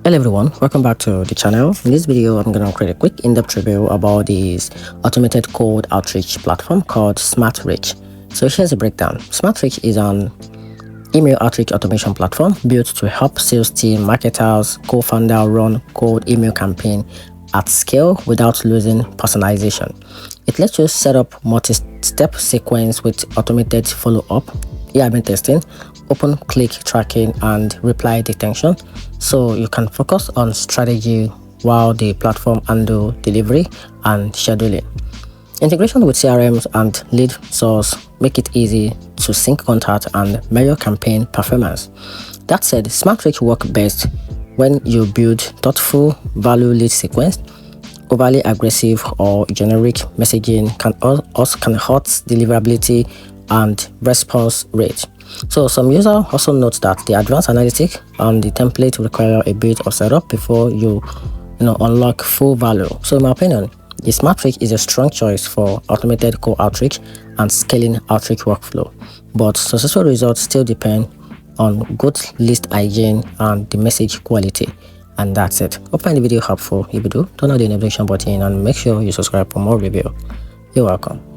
Hello everyone, welcome back to the channel. In this video, I'm going to create a quick in-depth review about this automated cold outreach platform called Smartreach. So here's a breakdown. Smartreach is an email outreach automation platform built to help sales team, marketers, co-founder run cold email campaign at scale without losing personalization. It lets you set up multi-step sequence with automated follow-up, A/B testing, open click tracking, and reply detection, so you can focus on strategy while the platform handle delivery and scheduling. Integration with CRMs and lead source make it easy to sync contact and measure campaign performance. That said, Smartreach works best when you build thoughtful value lead sequence. Overly aggressive or generic messaging can hurt deliverability and response rate. So some users also note that the advanced analytics and the template require a bit of setup before you unlock full value. So in my opinion, the Smartreach is a strong choice for automated cold outreach and scaling outreach workflow, but successful results still depend on good list hygiene and the message quality. And that's it. Hope you find the video helpful. If you do, turn on the notification button and make sure you subscribe for more review. You're welcome.